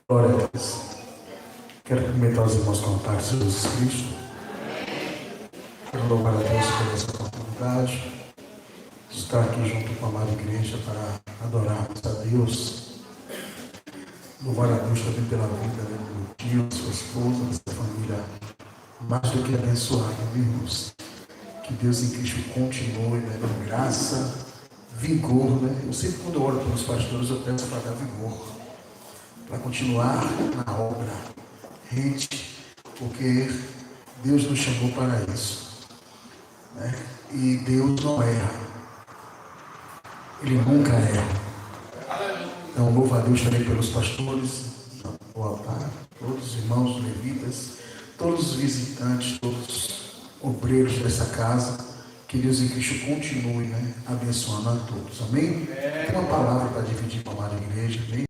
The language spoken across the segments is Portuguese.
Glória a Deus. Quero cumprimentar os irmãos com a paz de Jesus Cristo. Quero louvar a Deus por essa oportunidade de estar aqui junto com a amada igreja para adorarmos a Deus. Louvar a Deus também pela vida do meu tio, sua esposa, dessa família mais do que abençoada, irmãos. Que Deus em Cristo continue dando graça, vigor, né? Eu sempre, quando eu oro pelos pastores, eu peço para dar vigor, para continuar na obra rede, porque Deus nos chamou para isso, né? E Deus não erra, Ele nunca erra. Então louvo a Deus também pelos pastores, o altar, todos os irmãos levitas, todos os visitantes, todos os obreiros dessa casa. Que Deus em Cristo continue, né, abençoando a todos, amém? Tem uma palavra para dividir com a amada igreja, amém?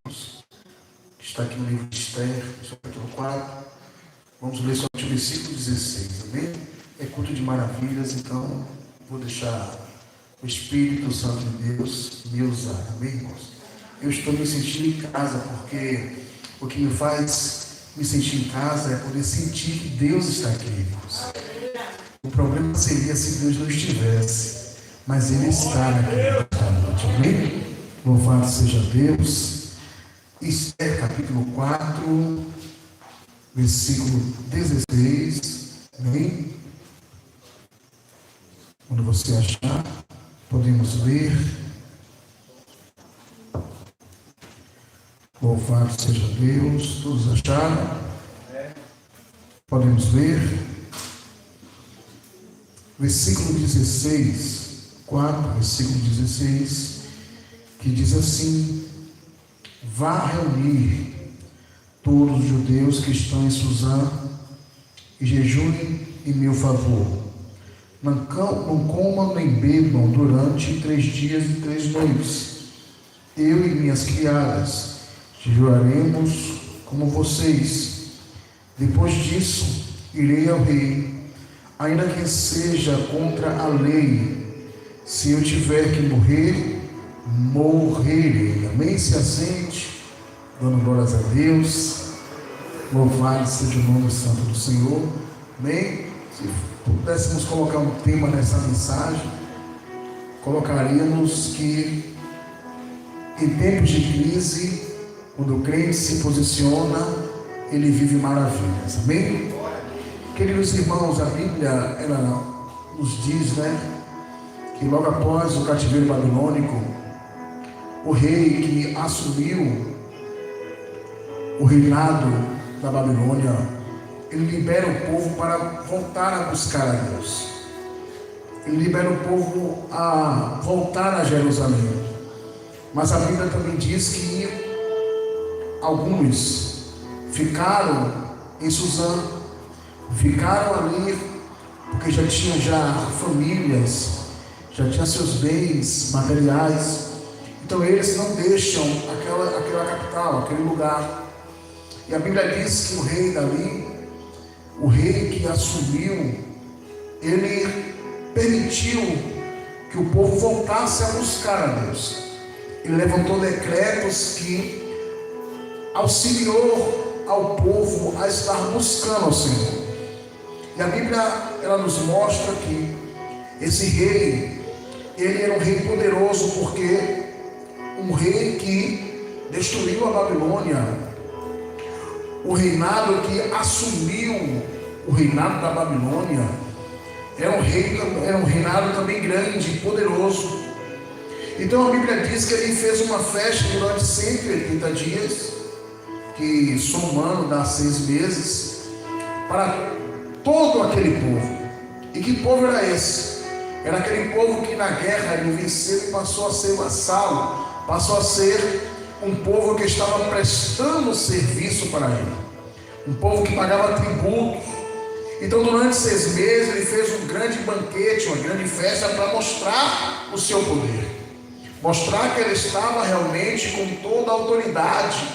Está aqui no livro de Esther, capítulo 4. Vamos ler somente o versículo 16, amém? É culto de maravilhas, então vou deixar o Espírito Santo de Deus me usar, amém, irmãos? Eu estou me sentindo em casa, porque o que me faz me sentir em casa é poder sentir que Deus está aqui, irmãos. O problema seria se Deus não estivesse, mas Ele está nesta noite, amém? Louvado seja Deus. Esther capítulo 4, versículo 16, amém? Quando você achar, podemos ler. Louvado seja Deus. Todos acharam? Podemos ler. Versículo 16, 4, versículo 16, que diz assim: vá reunir todos os judeus que estão em Suzã e jejuem em meu favor. Não comam nem bebam durante 3 dias e 3 noites. Eu e minhas criadas jejuaremos como vocês. Depois disso, irei ao rei, ainda que seja contra a lei. Se eu tiver que morrer, morrerei. Amém? Se assente, dando glórias a Deus. Louvado seja o nome santo do Senhor. Amém? Se pudéssemos colocar um tema nessa mensagem, colocaríamos que em tempos de crise, quando o crente se posiciona, ele vive maravilhas. Amém? Queridos irmãos, a Bíblia, ela nos diz, né, que logo após o cativeiro babilônico, o rei que assumiu o reinado da Babilônia, ele libera o povo para voltar a buscar a Deus. Ele libera o povo a voltar a Jerusalém. Mas a Bíblia também diz que alguns ficaram em Suzã, ficaram ali porque já tinham famílias, já tinham seus bens materiais. Então eles não deixam aquela capital, aquele lugar. E a Bíblia diz que o rei dali, o rei que assumiu, ele permitiu que o povo voltasse a buscar a Deus. Ele levantou decretos que auxiliou ao povo a estar buscando ao Senhor. E a Bíblia, ela nos mostra que esse rei, ele era um rei poderoso, porque um rei que destruiu a Babilônia, o reinado que assumiu o reinado da Babilônia, era um reinado também grande e poderoso. Então a Bíblia diz que ele fez uma festa durante 180 dias, que somando dá 6 meses, para todo aquele povo. E que povo era esse? Era aquele povo que na guerra ele venceu e passou a ser vassalo, passou a ser um povo que estava prestando serviço para ele, um povo que pagava tributos. Então durante 6 meses ele fez um grande banquete, uma grande festa, para mostrar o seu poder, mostrar que ele estava realmente com toda a autoridade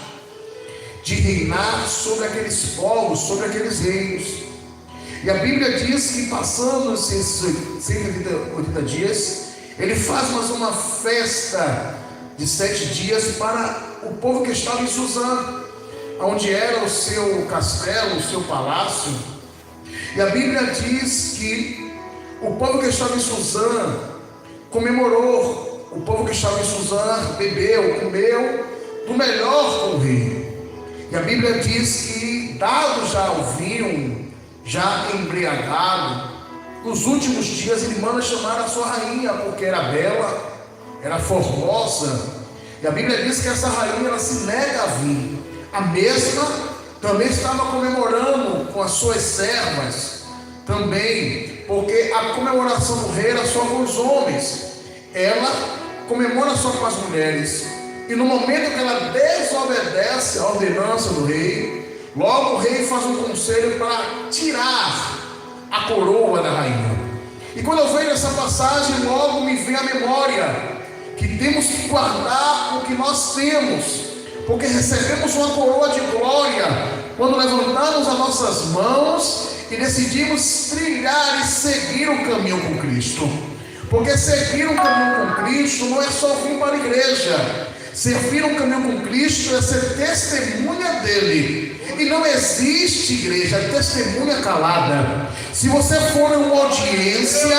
de reinar sobre aqueles povos, sobre aqueles reinos. E a Bíblia diz que passando esses 180 dias, ele faz mais uma festa de 7 dias para o povo que estava em Suzã. onde era o seu castelo, o seu palácio. E a Bíblia diz que o povo que estava em Suzã comemorou, o povo que estava em Suzã bebeu, comeu do melhor com o rei. E a Bíblia diz que, dado já o vinho, já embriagado, nos últimos dias ele manda chamar a sua rainha, porque era bela, era formosa. E a Bíblia diz que essa rainha, ela se nega a vir. A mesma também estava comemorando com as suas servas, também, porque a comemoração do rei era só com os homens, ela comemora só com as mulheres. E no momento que ela desobedece à ordenança do rei, logo o rei faz um conselho para tirar a coroa da rainha. E quando eu vejo essa passagem, logo me vem à memória que temos que guardar o que nós temos, porque recebemos uma coroa de glória quando levantamos as nossas mãos e decidimos trilhar e seguir o caminho com Cristo. Porque seguir um caminho com Cristo não é só vir para a igreja. Servir um caminho com Cristo é ser testemunha dele. E não existe, igreja, testemunha calada. Se você for em uma audiência,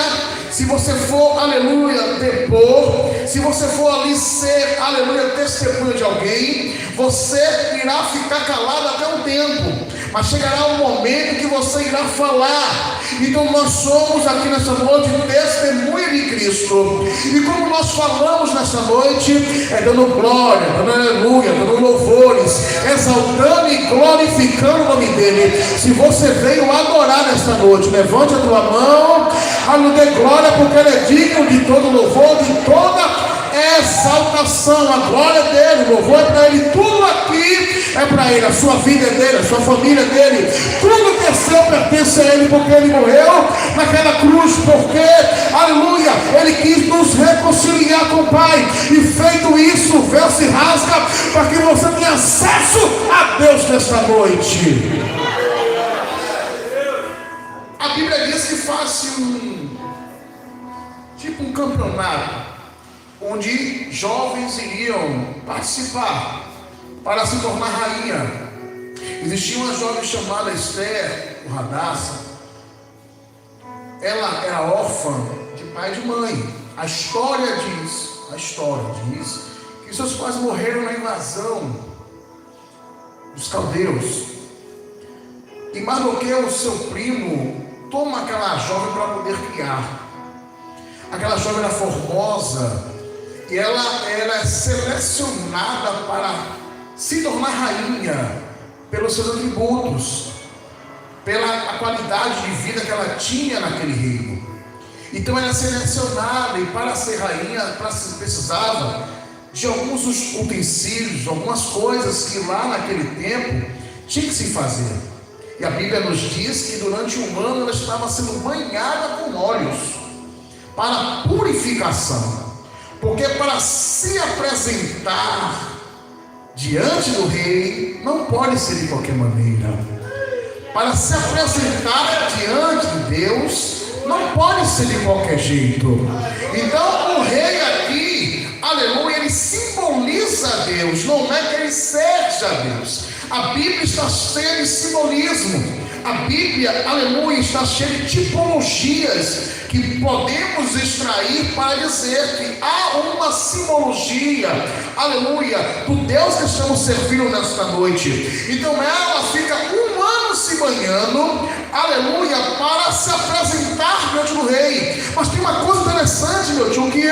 se você for, aleluia, depor, se você for ali ser, aleluia, testemunha de alguém, você irá ficar calado até um tempo, mas chegará um momento que você irá falar. Então nós somos aqui nessa noite testemunha de Cristo. E como nós falamos nessa noite, é dando glória, dando aleluia, dando louvores, exaltando e glorificando o nome dele. Se você veio adorar nesta noite, levante a tua mão, aleluia, dê glória, porque ele é digno de todo louvor, de toda exaltação. A glória dele, o louvor é para ele, tudo aqui é para ele, a sua vida é dele, a sua família é dele, tudo que é seu pertence a ele, porque ele morreu naquela cruz, porque, aleluia, ele quis nos reconciliar com o Pai, e feito isso, o véu se rasga para que você tenha acesso a Deus nesta noite. A Bíblia diz que faz um campeonato onde jovens iriam participar para se tornar rainha. Existia uma jovem chamada Esther, o Radassa. Ela era órfã de pai e de mãe. A história diz que seus pais morreram na invasão dos caldeus. E Mardoqueu, o seu primo, toma aquela jovem para poder criar. Aquela jovem era formosa, e ela era selecionada para se tornar rainha pelos seus atributos, pela qualidade de vida que ela tinha naquele reino. Então ela era selecionada, e para ser rainha precisava de alguns utensílios, algumas coisas que lá naquele tempo tinha que se fazer. E a Bíblia nos diz que durante um ano ela estava sendo banhada com óleos para purificação. Porque para se apresentar diante do rei, não pode ser de qualquer maneira. Para se apresentar diante de Deus, não pode ser de qualquer jeito. Então o rei aqui, aleluia, ele simboliza Deus, não é que ele seja Deus. A Bíblia está cheia de simbolismo. A Bíblia, aleluia, está cheia de tipologias que podemos extrair para dizer que há uma simbologia, aleluia, do Deus que estamos servindo nesta noite. Então ela fica um ano se banhando, aleluia, para se apresentar diante do rei. Mas tem uma coisa interessante, meu tio, que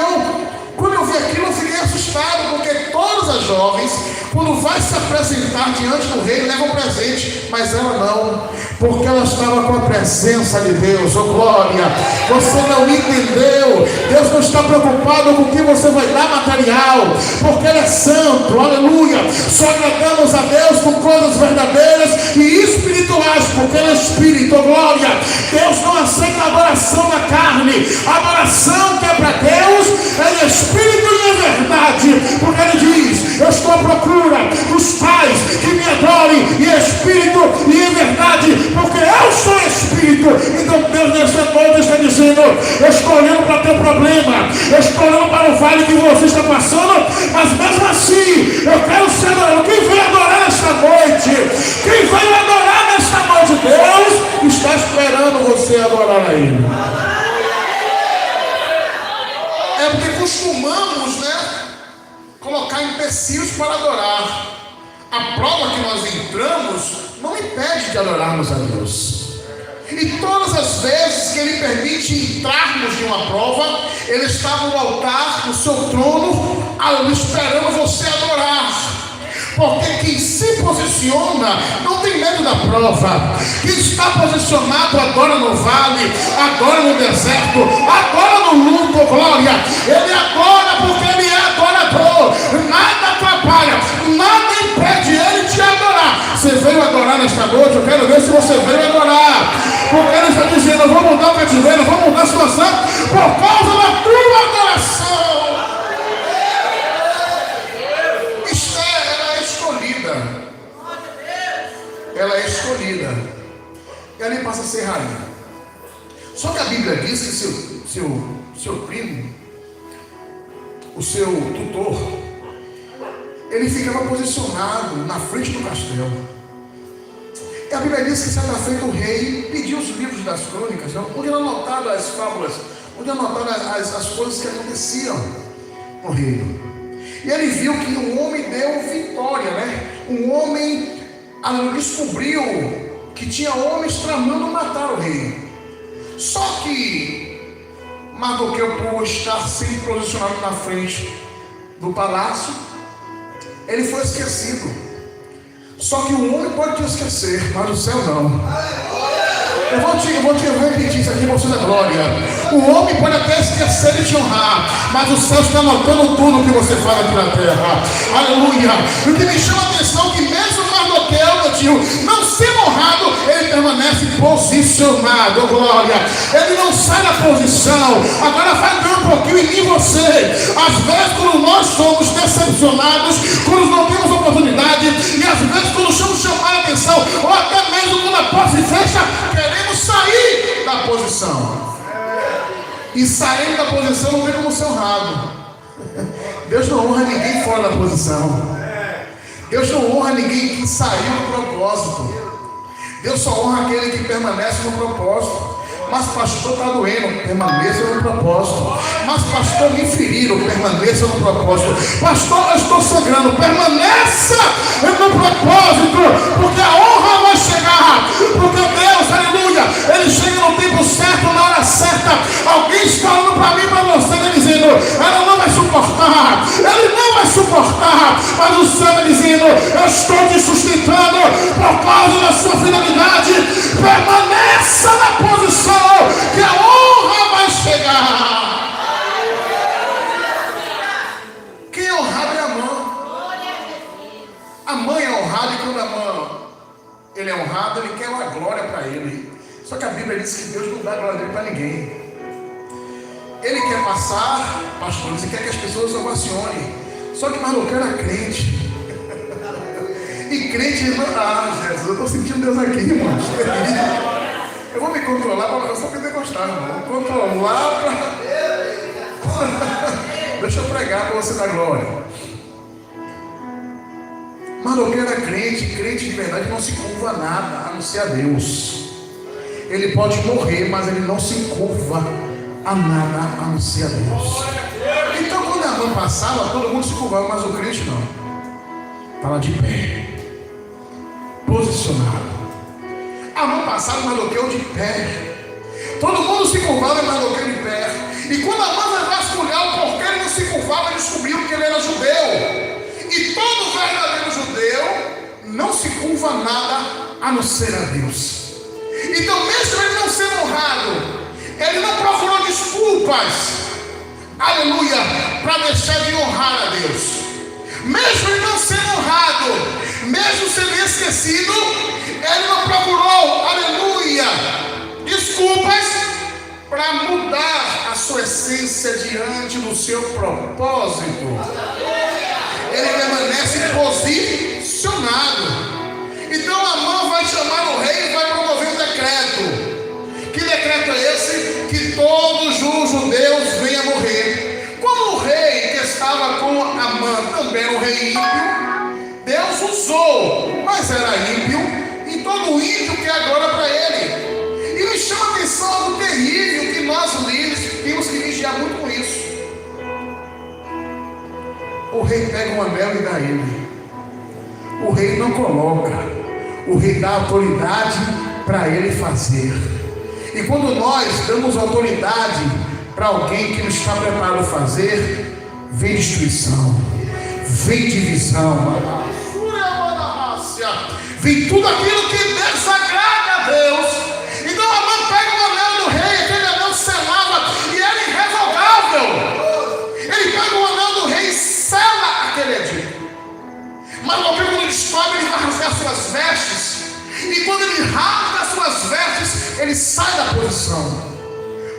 quando eu vi aquilo, eu fiquei assustado, porque todas as jovens, quando vai se apresentar diante do rei, levam presente, mas ela não, porque ela estava com a presença de Deus. Oh glória, você não entendeu. Deus não está preocupado com o que você vai dar material, porque Ele é santo, aleluia. Só agradamos a Deus com coisas verdadeiras e espirituais, porque Ele é espírito. Oh glória, Deus não aceita a adoração da carne. A adoração que é para Deus, Ele é espírito e é verdade, porque Ele diz: eu estou à procura dos pais que me adorem em espírito e em verdade, porque eu sou espírito. Então Deus nessa noite está dizendo: eu estou olhando para o teu problema, eu estou olhando para o vale que você está passando, mas mesmo assim eu quero ser adorado. Quem vem adorar esta noite, adorar a Ele. É porque costumamos, colocar empecilhos para adorar. A prova que nós entramos não impede de adorarmos a Deus. E todas as vezes que Ele permite entrarmos em uma prova, Ele está no altar, no seu trono, esperando você adorar. Porque quem se posiciona não tem medo da prova. Quem está posicionado adora no vale, adora no deserto, adora no luto, glória. Ele adora porque Ele é adorador. Nada atrapalha, nada impede Ele de adorar. Você veio adorar nesta noite? Eu quero ver se você veio adorar. Porque Ele está dizendo: eu vou mudar o cativeiro, eu vou mudar a situação por causa da tua adoração. Ela é escolhida. E ali passa a ser rainha. Só que a Bíblia diz que seu primo, o seu tutor, ele ficava posicionado na frente do castelo. E a Bíblia diz que certa feita o rei pediu os livros das crônicas, onde eram anotadas as fábulas, onde eram anotadas as coisas que aconteciam no reino. E ele viu que um homem deu vitória, um homem descobriu que tinha homens tramando matar o rei. Só que Mardoqueu, por estar sempre posicionado na frente do palácio, ele foi esquecido. Só que o homem pode te esquecer, mas o céu não. Eu vou te repetir isso aqui para vocês, a glória. O homem pode até esquecer de te honrar, mas o céu está anotando tudo o que você fala aqui na terra. Aleluia. O que me chama a atenção é que mesmo Mardoqueu, meu tio, não sendo honrado, ele permanece posicionado, glória. Ele não sai da posição. Agora vai dar um pouquinho em você. Às vezes quando nós somos decepcionados, quando não temos oportunidade, e às vezes quando somos chamados a atenção, ou até mesmo quando a porta se fecha, queremos sair da posição. E saindo da posição não tem como ser honrado. Deus não honra ninguém fora da posição. Deus não honra ninguém que saiu do propósito. Deus só honra aquele que permanece no propósito. Mas pastor, está doendo, permaneça no propósito. Mas pastor, me feriram, permaneça no propósito. Pastor, eu estou sangrando, permaneça no propósito, porque a honra vai chegar. Porque Deus, aleluia, Ele chega no tempo certo, na hora certa. Alguém está olhando para mim, para você, né, dizendo: ela não vai suportar, ele não vai suportar. Mas o Senhor está dizendo: eu estou te sustentando por causa da sua fidelidade. Permaneça na posição, que a honra vai chegar. Quem é honrado é Amã. A mãe é honrada, e quando Amã ele é honrado, ele quer uma glória para ele. Só que a Bíblia diz que Deus não dá glória dele para ninguém. Ele quer passar, pastor, ele quer que as pessoas ovacionem. Só que Mardoqueu era crente. E crente não. Ah, Jesus, eu estou sentindo Deus aqui, irmão. Eu vou me controlar para só poder gostar, irmão. Vou controlar para. Deixa eu pregar para você dar glória. Mardoqueu era crente de verdade não se curva a nada, a não ser a Deus. Ele pode morrer, mas ele não se curva a nada, a não ser a Deus. Então quando a mão passava, todo mundo se curvava, mas o crente não. Estava de pé, posicionado. A mão passava, Mardoqueu de pé. Todo mundo se curvava, Mardoqueu de pé. E quando a mão vai vasculhar o porquê ele não se curvava, ele descobriu que ele era judeu. E todo verdadeiro judeu não se curva a nada a não ser a Deus. Então, mesmo ele não sendo honrado, ele não procurou desculpas, aleluia, para deixar de honrar a Deus. Mesmo ele não sendo honrado, mesmo sendo esquecido, ele não procurou, aleluia, desculpas para mudar a sua essência diante do seu propósito. Ele permanece posicionado. Então Amã vai chamar o rei e vai promover um decreto. Que decreto é esse? Que todos os judeus venham morrer. Como o rei que estava com Amã também era um rei ímpio, Deus usou, mas era ímpio, e todo ímpio quer agora para ele. E me chama a atenção rei pega um anel e dá a ele. O rei não coloca, o rei dá autoridade para ele fazer. E quando nós damos autoridade para alguém que não está preparado a fazer, vem destruição, vem divisão, vem tudo aquilo que desagrada a Deus. Então Amã pega o anel do rei, aquele anel selava, e era irrevogável. Ele pega o anel do rei e sela aquele edito. Mas o quando ele descobre, ele vai rasgar suas vestes. E quando ele rasga as suas vestes, ele sai da posição,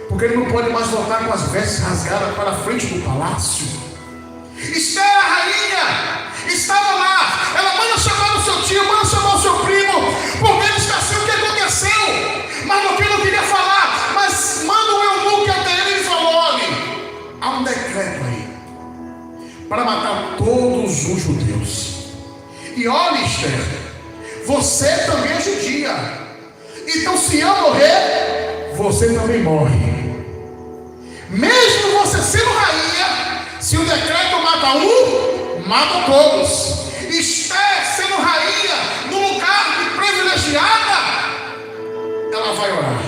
porque ele não pode mais voltar com as vestes rasgadas para a frente do palácio. Esther, a rainha, estava lá. Ela manda chamar o seu tio, manda chamar o seu primo, porque ele está assim, o que aconteceu? Mas o que não queria falar, mas manda o eunuco até ele e falou: olha, há um decreto aí para matar todos os judeus. E olha, Esther, você também é judia, então se eu morrer, você também morre. Mesmo você sendo rainha, se o decreto mata um, mata todos. Esther sendo rainha, num lugar privilegiada, ela vai orar.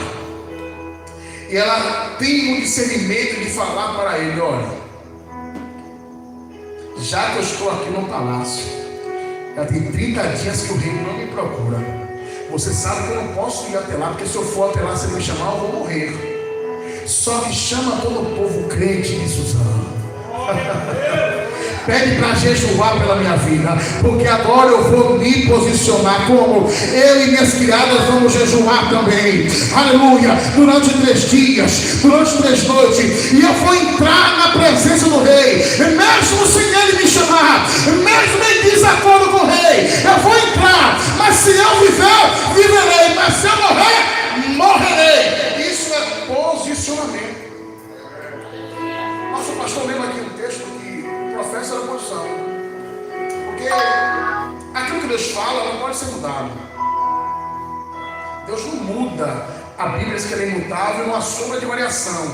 E ela tem o discernimento de falar para ele: olha, já que eu estou aqui no palácio, já tem 30 dias que o rei não me procura. Você sabe que eu não posso ir até lá, porque se eu for até lá, você me chamar, eu vou morrer. Só que chama todo o povo crente de Suzano. Pede para jejuar pela minha vida, porque agora eu vou me posicionar como eu e minhas criadas vamos jejuar também. Aleluia! Durante 3 dias, durante 3 noites, e eu vou entrar na presença do rei, mesmo sem ele me chamar, mesmo em desacordo com o rei, eu vou entrar. Mas se eu viver, viverei, mas se eu morrer, morrerei. Isso é posicionamento. Nosso pastor lembra aqui um texto que professa a posição, porque aquilo que Deus fala não pode ser mudado. Deus não muda. A Bíblia diz que ele é imutável, não há sombra de variação.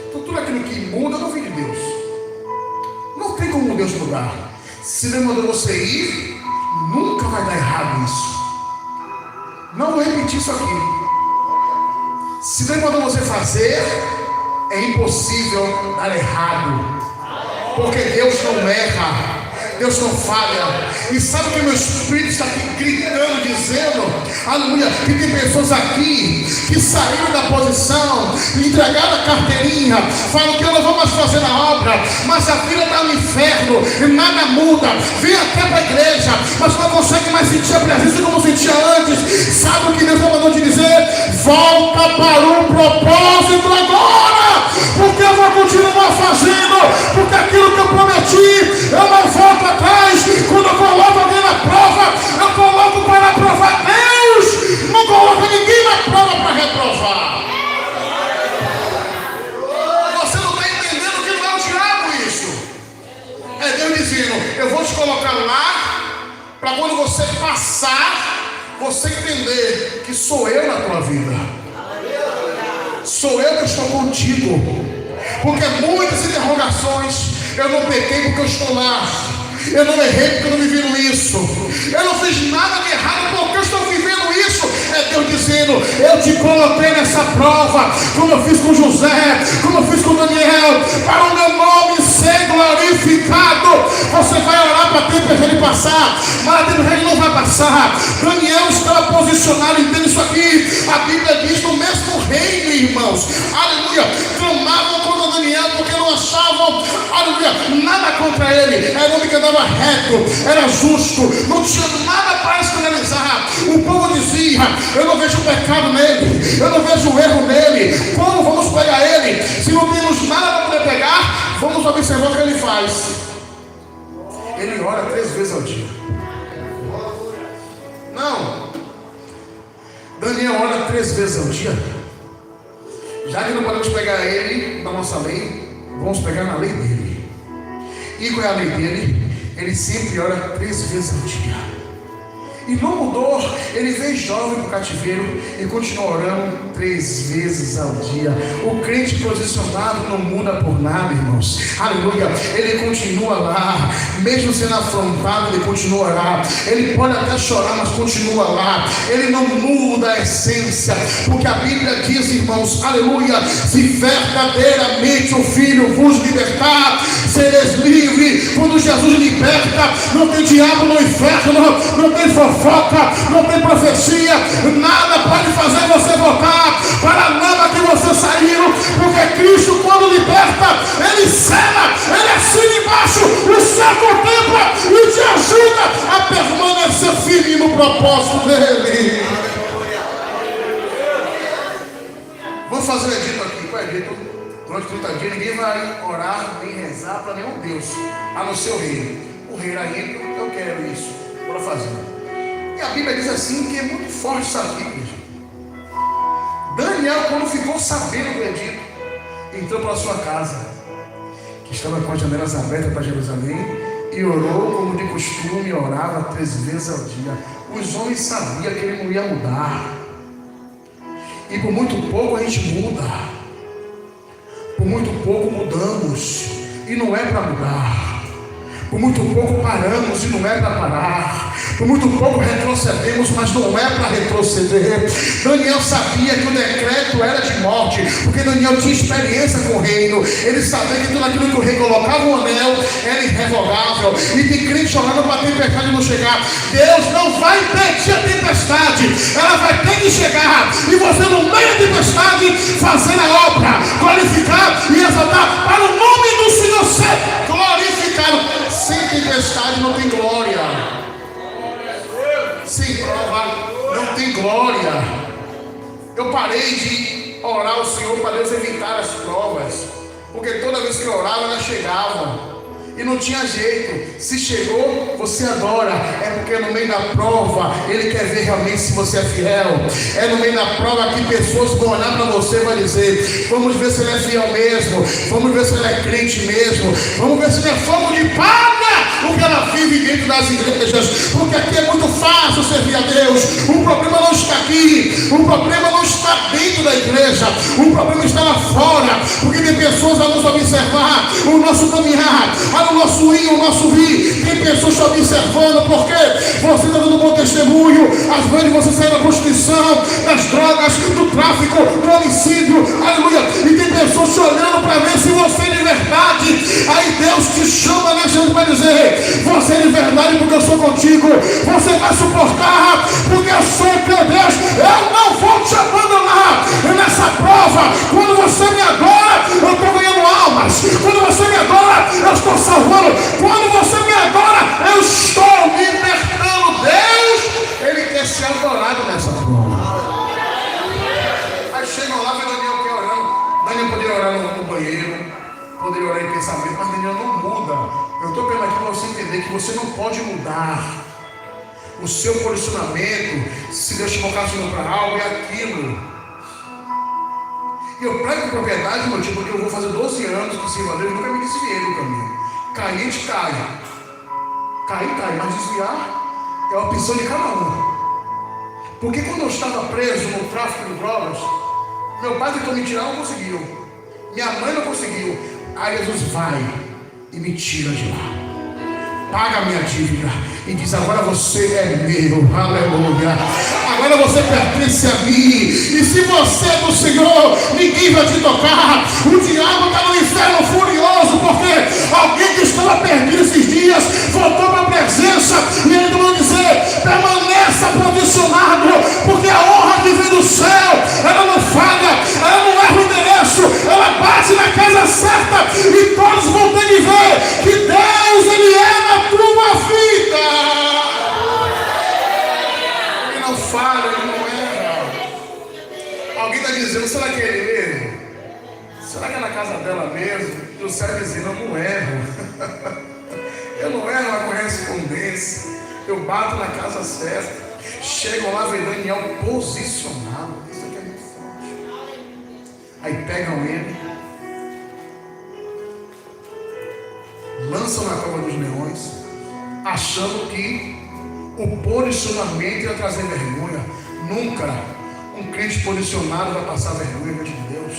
Então tudo aquilo que muda não vem de Deus. Não tem como Deus mudar. Se Ele mandou você ir, nunca vai dar errado isso. Não vou repetir isso aqui. Se Ele mandou você fazer, é impossível dar errado, porque Deus não erra, Deus não falha. E sabe que meu espírito está aqui gritando, dizendo, aleluia, que tem pessoas aqui que saíram da posição, entregaram a carteirinha, falam que eu não vou mais fazer a obra, mas a vida está no inferno e nada muda. Vem até para a igreja, mas não consegue mais sentir a presença como sentia antes. Sabe o que Deus mandou te dizer? Volta para um propósito agora, porque eu vou continuar fazendo, porque aquilo que eu prometi, eu não volto atrás. Quando eu coloco alguém na prova, eu coloco para provar Deus, não coloco ninguém na prova para reprovar. Você não está entendendo que não é o diabo isso. É Deus dizendo, eu vou te colocar lá, para quando você passar, você entender que sou eu na tua vida. Sou eu que estou contigo. Porque muitas interrogações, eu não pequei porque eu estou lá, eu não errei porque eu não vivi isso, eu não fiz nada de errado porque eu estou vivendo isso. É Deus dizendo, eu te coloquei nessa prova, como eu fiz com José, como eu fiz com Daniel, para o meu nome ser glorificado. Você vai orar para a tempestade passar, mas a tempestade não vai passar. Daniel estava posicionado, entende isso aqui? A Bíblia diz no mesmo reino, irmãos, aleluia, clamavam contra Daniel porque não achavam, aleluia, nada contra ele. Era um homem que andava reto, era justo, não tinha nada para escandalizar. O povo dizia, eu não vejo pecado nele, eu não vejo erro nele. Como vamos pegar ele? Se não temos nada para poder pegar, vamos observar o que ele faz. Ele ora 3 vezes ao dia. Não, Daniel ora 3 vezes ao dia. Já que não podemos pegar ele na nossa lei, vamos pegar na lei dele. E qual é a lei dele? Ele sempre ora 3 vezes ao dia. E não mudou. Ele veio jovem para o cativeiro e continua orando 3 vezes ao dia. O crente posicionado não muda por nada, irmãos. Aleluia. Ele continua lá, mesmo sendo afrontado, ele continua lá. Ele pode até chorar, mas continua lá. Ele não muda a essência, porque a Bíblia diz, irmãos, aleluia: se verdadeiramente o Filho vos libertar, sereis livres. Quando Jesus liberta, não tem diabo no inferno, não tem fofoca, não tem profecia, nada pode fazer você voltar para a lama que você saiu, porque Cristo, quando liberta, Ele cela, Ele assina embaixo, o céu contempla e te ajuda a permanecer firme no propósito dEle. Vamos fazer o edito aqui. Qual é o edito? Durante 30 dias ninguém vai orar nem rezar para nenhum Deus, a não ser o rei. O rei era ele, eu quero isso, bora fazer. E a Bíblia diz assim, que é muito forte essa Bíblia. Daniel, quando ficou sabendo do edito, entrou para a sua casa, que estava com as janelas abertas para Jerusalém, e orou como de costume, orava 3 vezes ao dia. Os homens sabiam que ele não ia mudar. E por muito pouco a gente muda. Por muito pouco mudamos. E não é para mudar. Por muito pouco paramos e não é para parar. Por muito pouco retrocedemos, mas não é para retroceder. Daniel sabia que o decreto era de morte, porque Daniel tinha experiência com o reino. Ele sabia que tudo aquilo que o rei colocava o anel era irrevogável. E tem crente orando para a tempestade não chegar. Deus não vai impedir a tempestade, ela vai ter que chegar. E você, no meio da tempestade, fazer a obra, glorificar e exaltar para o nome do Senhor ser glorificado. Sem tempestade não tem glória. Sem prova não tem glória. Eu parei de orar ao Senhor para Deus evitar as provas, porque toda vez que eu orava elas chegavam e não tinha jeito. Se chegou, você adora. É porque no meio da prova Ele quer ver realmente se você é fiel. É no meio da prova que pessoas vão olhar para você e vão dizer: vamos ver se ele é fiel mesmo, vamos ver se ele é crente mesmo, vamos ver se ele é fogo de palha o que ela vive dentro das igrejas. Porque aqui é muito fácil servir a Deus. O problema não está aqui, o problema não está dentro da igreja, o problema está lá fora, porque tem pessoas a nos observar o nosso caminhar, o nosso ir, o nosso vir. Tem pessoas te observando porque você está dando bom testemunho. Às vezes você sai da prostituição, das drogas, do tráfico, do homicídio, aleluia. E tem pessoas te olhando para ver se você é de verdade. Aí Deus te chama nessa noite para dizer: você é de verdade porque eu sou contigo. Você vai suportar porque eu sou o teu Deus. Eu não vou te abandonar nessa prova. Quando você me adora, eu estou ganhando almas. Quando você me adora, eu estou salvando. Quando você me adora, eu estou libertando. Deus, Ele quer ser adorado nessa prova. Aí chegam lá, vem Daniel que orando. Daniel poderia orar no banheiro, poderia orar em pensamento, mas Daniel não muda. Eu estou querendo aqui para você entender que você não pode mudar o seu posicionamento. Se Deus te colocar para algo, é aquilo. E eu prego com propriedade, meu tio, porque eu vou fazer 12 anos que sirvo a Deus, nunca me desviei do caminho. Cair, a gente cai. Cair, mas desviar é a opção de cada um. Porque quando eu estava preso no tráfico de drogas, meu pai tentou me tirar, não conseguiu. Minha mãe não conseguiu. Aí Jesus vai e me tira de lá. Paga a minha dívida e diz: agora você é meu, aleluia. Agora você pertence a mim. E se você é do Senhor, ninguém vai te tocar. O diabo está no inferno furioso, porque alguém que estava perdido esses dias voltou para a presença e ele vai dizer: permaneça posicionado, porque a honra que vem do céu, ela não falha, ela não erra o endereço, ela bate na casa certa e todos vão ter que ver que Deus, Ele é na tua vida. Ele não falha, Ele não erra. Alguém está dizendo: será que é Ele mesmo? Será que é na casa dela mesmo? E o céu dizendo: eu não erro. Eu não erro na correspondência. Eu bato na casa certa. Chegam lá, vem Daniel posicionado. Isso aqui é muito forte. Aí pegam ele, lançam na cova dos leões, achando que O posicionamento ia trazer vergonha. Nunca um crente posicionado vai passar vergonha diante de Deus.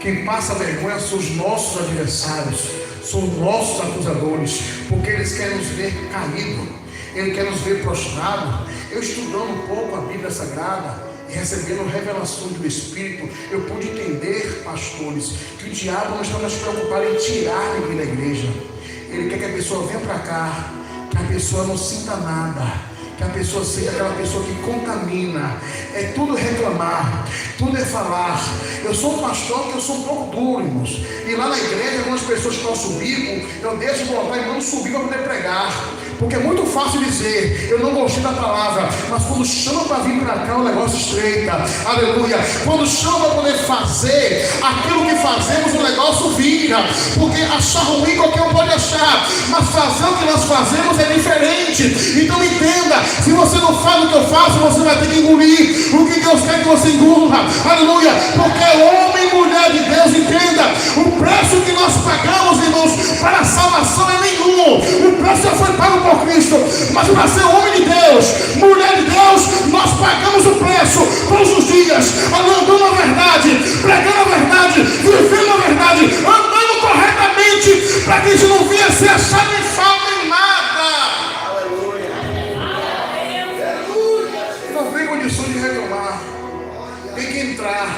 Quem passa vergonha são os nossos adversários, são os nossos acusadores, porque eles querem nos ver caídos, eles querem nos ver prostrados. Eu estudando um pouco a Bíblia Sagrada e recebendo revelações do Espírito, eu pude entender, pastores, que o diabo não está mais preocupado em tirar ninguém da igreja. Ele quer que a pessoa venha para cá, que a pessoa não sinta nada, que a pessoa seja aquela pessoa que contamina. É tudo reclamar, tudo é falar. Eu sou um pastor que eu sou um pouco duro, irmãos. E lá na igreja, algumas pessoas que estão subindo, eu deixo voltar e mando subir para poder pregar. Porque é muito fácil dizer, eu não gostei da palavra, mas quando chama para vir para cá, o negócio estreita. Aleluia. Quando chama para poder fazer aquilo que fazemos, o negócio vira. Porque achar ruim qualquer um pode achar, mas fazer o que nós fazemos é diferente. Então entenda, se você não faz o que eu faço, você vai ter que engolir o que Deus quer que você engula. Aleluia. Porque homem e mulher de Deus, entenda, o preço que nós pagamos, irmãos, para a salvação é nenhum. O preço já foi pago por Cristo, mas para ser homem de Deus, mulher de Deus, nós pagamos o preço todos os dias, andando na verdade, pregando a verdade, vivendo a verdade, andando corretamente, para que a gente não venha a ser achado em falta em nada. Aleluia. Não tem condição de reclamar, tem que entrar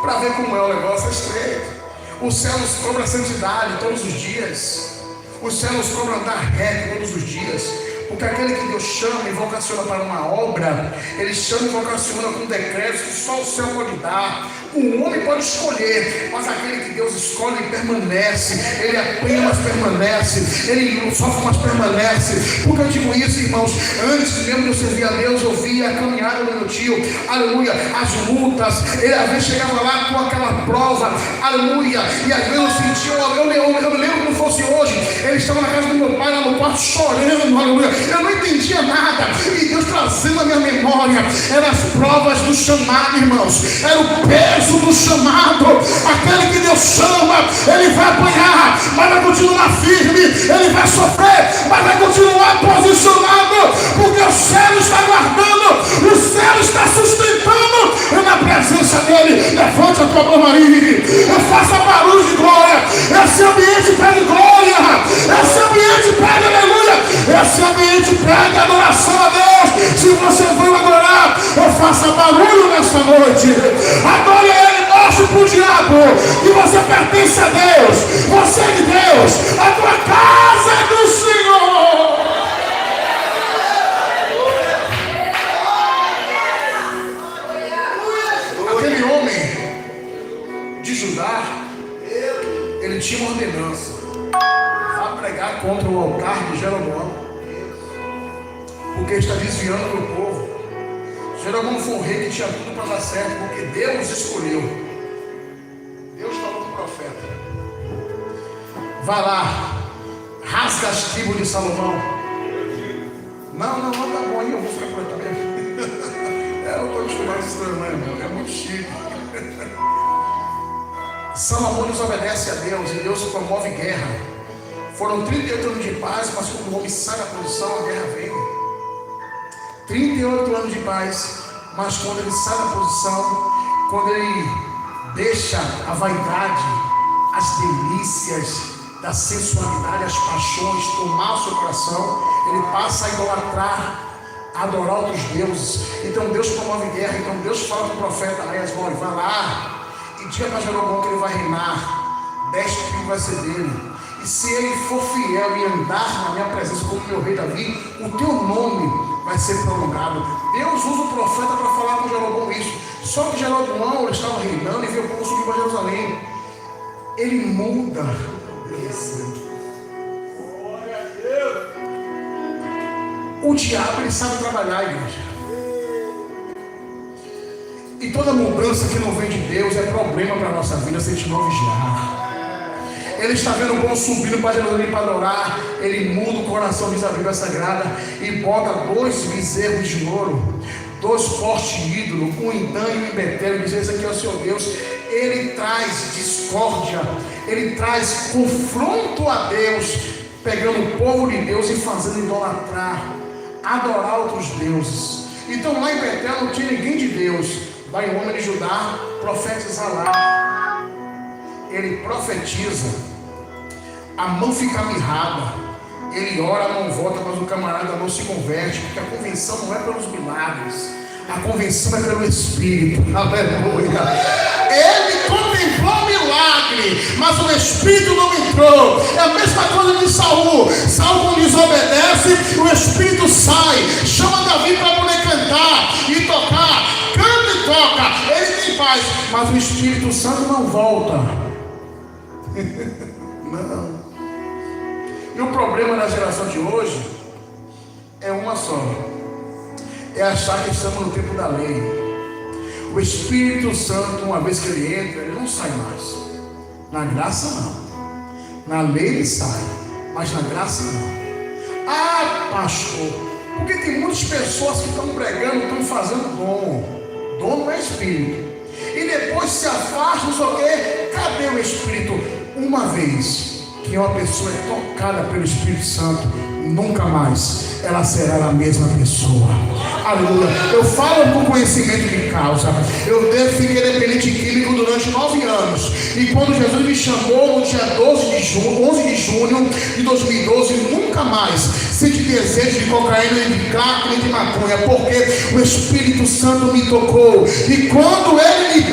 para ver como é o negócio. É estreito. O céu nos cobra santidade todos os dias. O céu nos cobra andar reto todos os dias. Porque aquele que Deus chama e vocaciona para uma obra, Ele chama e vocaciona com decretos que só o céu pode dar. O homem pode escolher, mas aquele que Deus escolhe, ele permanece. Ele apanha, mas permanece. Ele sofre, mas permanece. Por que eu digo isso, irmãos? Antes mesmo de eu servir a Deus, eu via a caminhada do meu tio, aleluia, as lutas. Ele às vezes chegava lá com aquela prova, aleluia, e às vezes eu sentia, eu me lembro como fosse hoje. Ele estava na casa do meu pai, lá no quarto, chorando, aleluia. Eu não entendia nada, e Deus trazendo a minha memória, eram as provas do chamado, irmãos. Era o peso do chamado. Aquele que Deus chama, ele vai apanhar, mas vai continuar firme. Ele vai sofrer, mas vai continuar posicionado, porque o céu está guardando, o céu está sustentando. E na presença dele, levante a tua mão aí, faça barulho de glória. Esse ambiente pede glória, esse ambiente pede aleluia, esse ambiente pede adoração a Deus. Se você for adorar, faça barulho nesta noite. Adore Ele, mostre para o diabo que você pertence a Deus, você é de Deus, a tua casa é do Senhor. Aquele homem de Judá, ele tinha uma ordenança: vá pregar contra o altar de Jeroboão, porque está desviando o povo. Jeroboão foi um rei que tinha tudo para dar certo, porque Deus escolheu. Deus falou com o profeta: vá lá, rasga as tribos de Salomão. Não, tá bom, aí eu vou ficar por aqui mesmo. Eu estou acostumado a estranho, irmão, é muito chique. Salomão desobedece a Deus e Deus promove guerra. Foram 38 anos de paz, mas quando o homem sai da posição, a guerra veio. 38 anos de paz, mas quando ele sai da posição, quando ele deixa a vaidade, as delícias da sensualidade, as paixões tomar o seu coração, ele passa a idolatrar, a adorar outros deuses. Então Deus promove guerra. Então Deus fala para o profeta Aías-Boi: vai lá e diga para Jeroboão que ele vai reinar, 10 tribos vai ser dele. E se ele for fiel e andar na minha presença como meu rei Davi, o teu nome vai ser prolongado. Deus usa o profeta para falar com Jeroboão isso. Só que Jeroboão, ele estava reinando e veio o povo subir para Jerusalém. Ele muda. O diabo, ele sabe trabalhar, igreja. E toda mudança que não vem de Deus é problema para a nossa vida se a gente não vigiar. Ele está vendo o povo subindo para Jerusalém para adorar. Ele muda o coração, diz a Bíblia Sagrada, e bota 2 bezerros de ouro, 2 postes ídolos, um em Dan e um em Betel, e diz: esse aqui é o seu Deus. Ele traz discórdia, ele traz confronto a Deus, pegando o povo de Deus e fazendo idolatrar adorar outros deuses. Então lá em Betel não tinha ninguém de Deus. Vai um homem de Judá profetizar lá. Ele profetiza, a mão fica mirrada, ele ora, a mão volta, mas o camarada não se converte, porque a convenção não é pelos milagres, a convenção é pelo Espírito. Aleluia. Ele contemplou o milagre, mas o Espírito não entrou. É a mesma coisa de Saul. Saul, quando desobedece, o Espírito sai, chama Davi para poder cantar e tocar. Canta e toca, ele tem paz, mas o Espírito Santo não volta. Não. E o problema da geração de hoje é uma só: é achar que estamos no tempo da lei. O Espírito Santo, uma vez que ele entra, ele não sai mais. Na graça não. Na lei ele sai, mas na graça não. Ah, pastor, porque tem muitas pessoas que estão pregando, estão fazendo dom. Dom não é Espírito. E depois se afasta, não sei o quê. Cadê o Espírito? Uma vez que uma pessoa é tocada pelo Espírito Santo, nunca mais ela será a mesma pessoa. Aleluia. Eu falo com conhecimento de causa. Eu fiquei dependente químico durante 9 anos. E quando Jesus me chamou no dia 11 de junho de 2012, nunca mais senti desejo de cocaína, nem de crack, nem de maconha, porque o Espírito Santo me tocou. E quando ele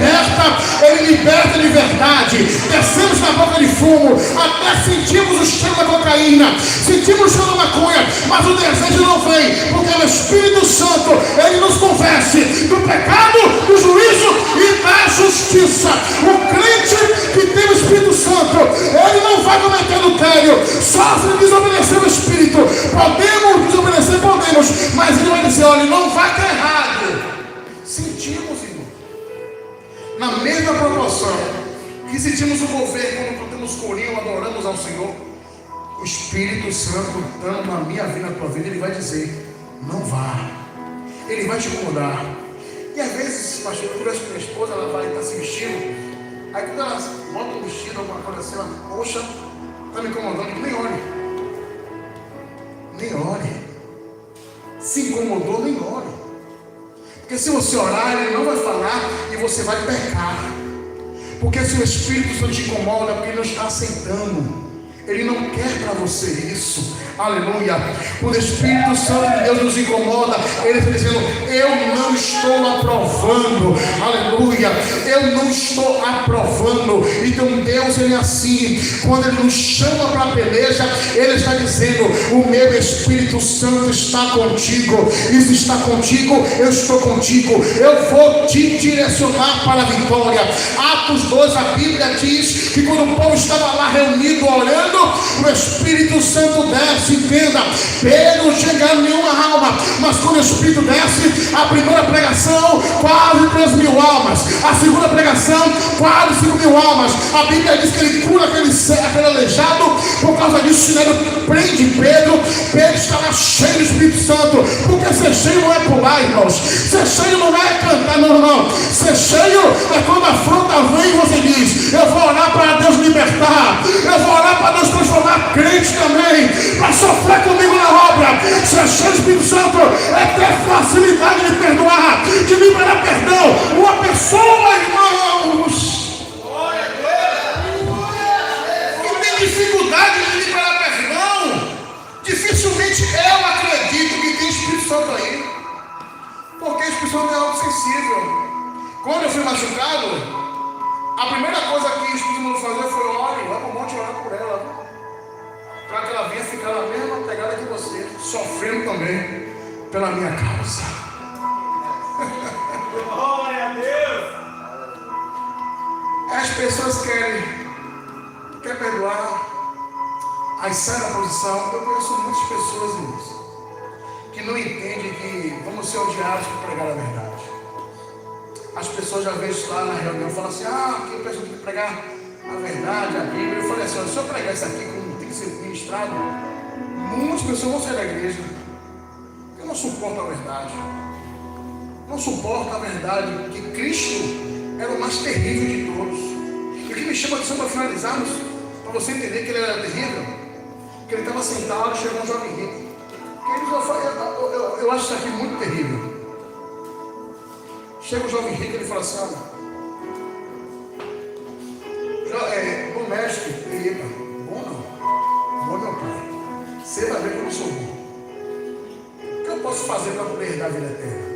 liberta de verdade. Descemos na boca de fumo, até sentimos o cheiro da cocaína, sentimos o cheiro da maconha, mas o desejo não vem, porque o Espírito Santo, ele nos convence do pecado, do juízo e da justiça. O crente que tem o Espírito Santo, ele não vai cometer adultério, só se ele desobedecer o Espírito. Podemos desobedecer, podemos, mas ele vai dizer: olha, não vai ter errado. Sentimos, irmão, na mesma proporção que sentimos o governo quando cantamos corinho, adoramos ao Senhor. O Espírito Santo, estando na minha vida, na tua vida, ele vai dizer: não vá. Ele vai te incomodar. E às vezes, pastor, eu converso com minha esposa, ela vai estar se vestindo. Aí quando ela bota um vestido, alguma coisa assim, ela: poxa, está me incomodando. Nem olhe. Nem olhe. Se incomodou, nem olhe. Porque se você orar, ele não vai falar e você vai pecar. Porque se o Espírito Santo te incomoda, porque ele não está aceitando. Ele não quer para você isso. Aleluia. O Espírito Santo de Deus nos incomoda. Ele está dizendo: eu não estou aprovando. Aleluia. Eu não estou aprovando. Então Deus, ele é assim. Quando ele nos chama para a peleja, ele está dizendo: o meu Espírito Santo está contigo. E se está contigo, eu estou contigo. Eu vou te direcionar para a vitória. Atos 2, a Bíblia diz que quando o povo estava lá reunido orando, o Espírito Santo desce. Entenda, Pedro chega em nenhuma alma, mas quando o Espírito desce, a primeira pregação, quase 3.000 almas, a segunda pregação, quase 5.000 almas. A Bíblia diz que ele cura aquele aleijado. Por causa disso, ele prende Pedro. Pedro estava cheio do Espírito Santo, porque ser cheio não é pular, irmãos. Ser cheio não é cantar, não. Ser cheio é quando a afronta vem e você diz: eu vou orar para Deus libertar, eu vou orar para Deus transformar crente também, para sofrer comigo na obra. Ser cheio do Espírito Santo é ter facilidade de perdoar, de liberar perdão. Uma pessoa, irmãos, que tem dificuldade de liberar perdão, dificilmente eu acredito que tem Espírito Santo aí, porque o Espírito Santo é algo sensível. Quando eu fui machucado, a primeira coisa que o Espírito Santo fazer foi: ore, vai para o monte orar por ela, para que ela venha ficar na mesma pegada que você, sofrendo também pela minha causa. Glória a Deus. As pessoas querem perdoar, aí sai da posição. Eu conheço muitas pessoas, irmãos, que não entendem que vamos ser odiados por pregar a verdade. As pessoas já veem lá na reunião e falam assim: quem pensa que pregar a verdade, a Bíblia. Eu falei assim: se eu pregar isso aqui como tem que ser ministrado, muitas pessoas vão sair da igreja. Eu não suporto a verdade. Não suporto a verdade que Cristo era o mais terrível de todos. E o que me chama a atenção para finalizarmos, para você entender que ele era terrível, que ele estava sentado e chegou um jovem rico, Eu acho isso aqui muito terrível. Chega o jovem rico e ele fala assim: olha, bom mestre, eita, bom não, bom meu pai, você vai ver que eu não sou bom. O que eu posso fazer para poder herdar a vida eterna?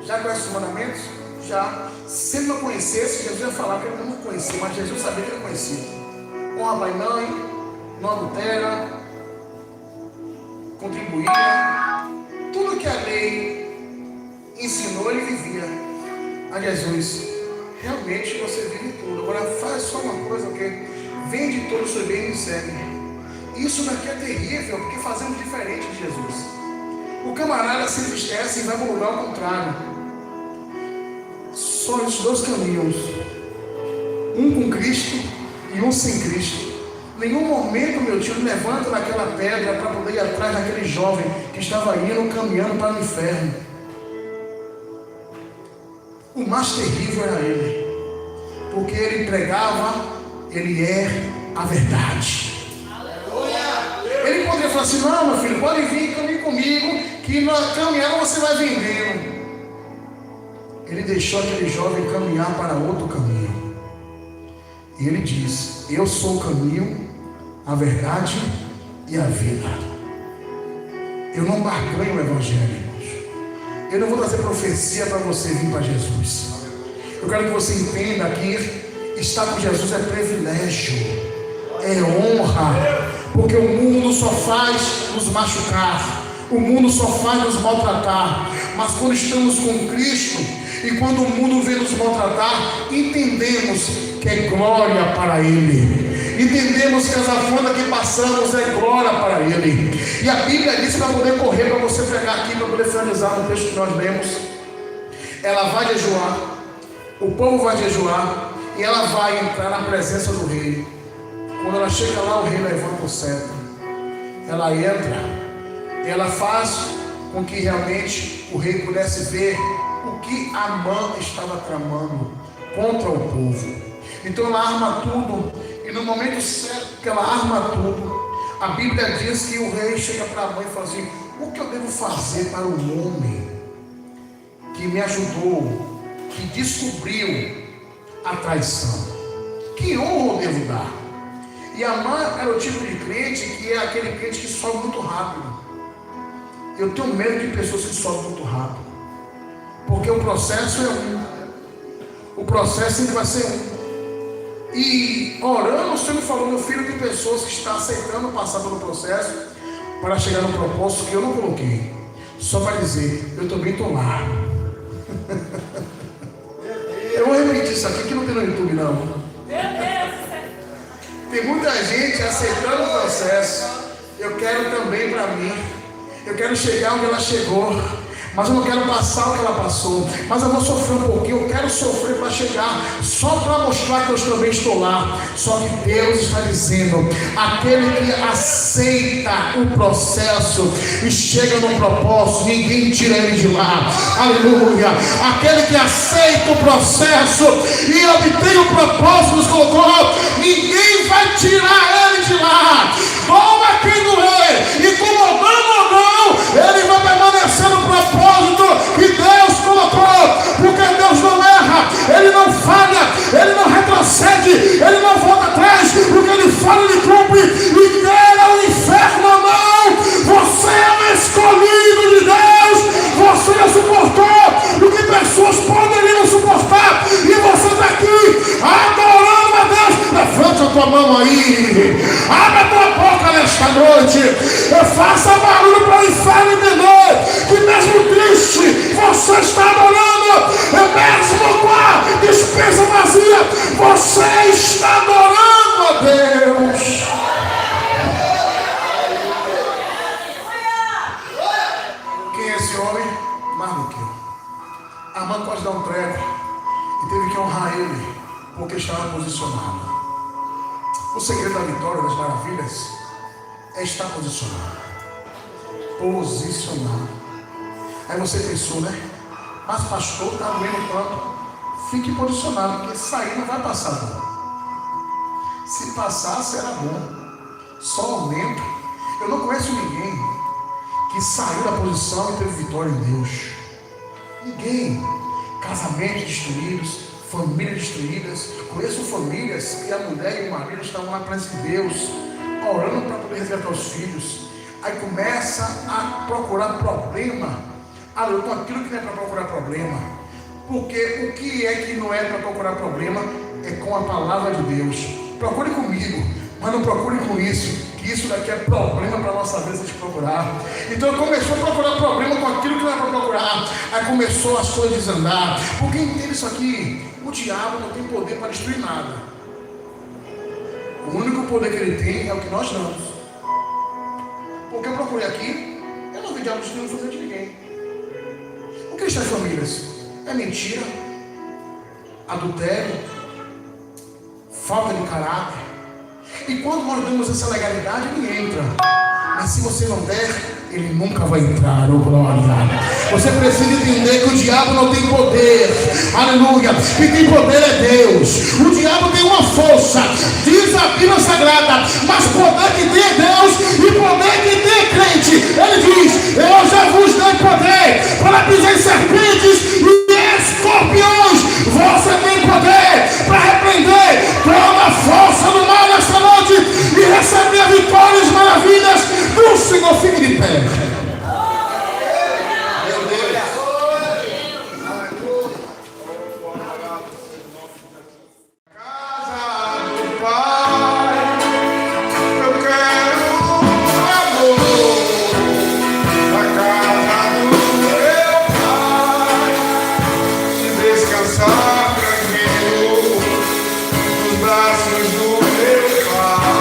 Já conhece os mandamentos? Já. Se ele não conhecesse, Jesus ia falar que ele não conhecia, mas Jesus sabia que ele conhecia. Honra pai e mãe, não adultera, contribuía, tudo que a lei ensinou ele vivia. A Jesus, realmente você vive tudo. Agora faz só uma coisa, ok? Vende todo o seu bem e me segue. Isso daqui é terrível, porque fazemos diferente de Jesus. O camarada se entristece e vai para o lugar ao contrário. Só esses dois caminhos, um com Cristo e um sem Cristo. Nenhum momento, meu tio, levanta daquela pedra para poder ir atrás daquele jovem que estava indo, caminhando para o inferno. O mais terrível era ele, porque ele pregava, ele é a verdade. Ele poderia falar assim: não, meu filho, pode vir, caminhe comigo, que na caminhada você vai vendendo. Ele deixou aquele jovem caminhar para outro caminho. E ele diz: eu sou o caminho, a verdade e a vida. Eu não barganho o evangelho, irmãos. Eu não vou trazer profecia para você vir para Jesus. Eu quero que você entenda que estar com Jesus é privilégio, é honra, porque o mundo só faz nos machucar, o mundo só faz nos maltratar. Mas quando estamos com Cristo, e quando o mundo vem nos maltratar, entendemos que é glória para Ele. Entendemos que as afandas que passamos é glória para Ele. E a Bíblia diz, para poder correr, para você pegar aqui, para poder finalizar no texto que nós lemos, ela vai jejuar, o povo vai jejuar, e ela vai entrar na presença do rei. Quando ela chega lá, o rei levanta o cetro. Ela entra, e ela faz com que realmente o rei pudesse ver o que Amã estava tramando contra o povo. Então ela arma tudo, e no momento certo que ela arma tudo, a Bíblia diz que o rei chega para a mãe e fala assim: o que eu devo fazer para o homem que me ajudou, que descobriu a traição? Que honra eu devo dar? E Amã era o tipo de crente que é aquele crente que sobe muito rápido. Eu tenho medo de pessoas que sobem muito rápido, porque o processo é um. O processo sempre vai ser um. E orando, o Senhor me falou: meu filho, tem pessoas que estão aceitando passar pelo processo para chegar no propósito que eu não coloquei, só para dizer: eu também estou lá. Eu vou repetir isso aqui que não tem no YouTube não. Tem muita gente aceitando o processo. Eu quero também para mim. Eu quero chegar onde ela chegou, mas eu não quero passar o que ela passou, mas eu vou sofrer um pouquinho. Eu quero sofrer para chegar, só para mostrar que eu também estou lá. Só que Deus está dizendo: aquele que aceita o processo e chega no propósito, ninguém tira ele de lá. Aleluia. Aquele que aceita o processo e obtém o propósito que nos colocou, ninguém vai tirar ele de lá. Toma quem doer, incomodando ou não, ele vai permanecer no propósito que Deus colocou, porque Deus não erra, Ele não falha, Ele não retrocede, Ele não volta atrás, porque Ele fala, Ele cumpre, e queira o inferno ou não, você é um escolhido de Deus, você já suportou o que pessoas poderiam suportar, e você está aqui adorando a Deus. Levante a tua mão aí, abre a tua boca nesta noite, faça barulho para o inferno entender que mesmo triste, você está adorando, mesmo com a despensa vazia, você está adorando a Deus. Quem é esse homem? Mais do que eu. Amã pode dar um treco e teve que honrar ele, porque estava posicionado. O segredo da vitória, das maravilhas, é estar posicionado. Posicionado. Aí você pensou, né? Mas pastor, está doendo tanto. Fique posicionado, porque sair não vai passar bom. Se passasse era bom. Só aumenta. Eu não conheço ninguém que saiu da posição e teve vitória em Deus. Ninguém. Casamentos destruídos, famílias destruídas. Conheço famílias que a mulher e o marido estavam lá para Deus, orando para poder resgatar os filhos. Aí começa a procurar problema. Com aquilo que não é para procurar problema. Porque o que é que não é para procurar problema é com a palavra de Deus. Procure comigo, mas não procure com isso, que isso daqui é problema para a nossa vida de procurar. Então ele começou a procurar problema com aquilo que não é para procurar. Aí começou as coisas a desandar. Porque entende isso aqui? O diabo não tem poder para destruir nada. O único poder que ele tem é o que nós damos. Porque eu procurei aqui, eu não vi diabo destruindo a família de ninguém. O que está em famílias? É mentira, adultério, falta de caráter. E quando nós damos essa legalidade, ele entra. Mas se você não der, ele nunca vai entrar. Oh glória! Você precisa entender que o diabo não tem poder. Aleluia! Quem tem poder é Deus. O diabo tem uma força, diz a Bíblia Sagrada, mas poder que tem é Deus e poder que tem é crente. Ele diz: eu já vos dei poder para pisar em serpentes e escorpiões. Você tem poder para repreender toda a força do mal nesta noite e receber vitórias e maravilhas do Senhor. Fique de pé. Meu Deus. Casa do Pai, eu quero amor. A casa do meu Pai, se descansar tranquilo nos braços do meu Pai.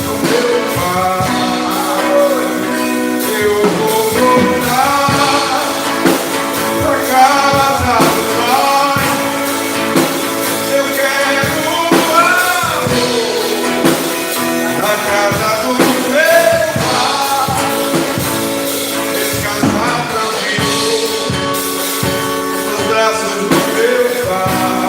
Do meu Pai, eu vou voltar pra casa do Pai. Eu quero amor na casa do meu Pai. Descansar tranquilo nos braços do meu Pai.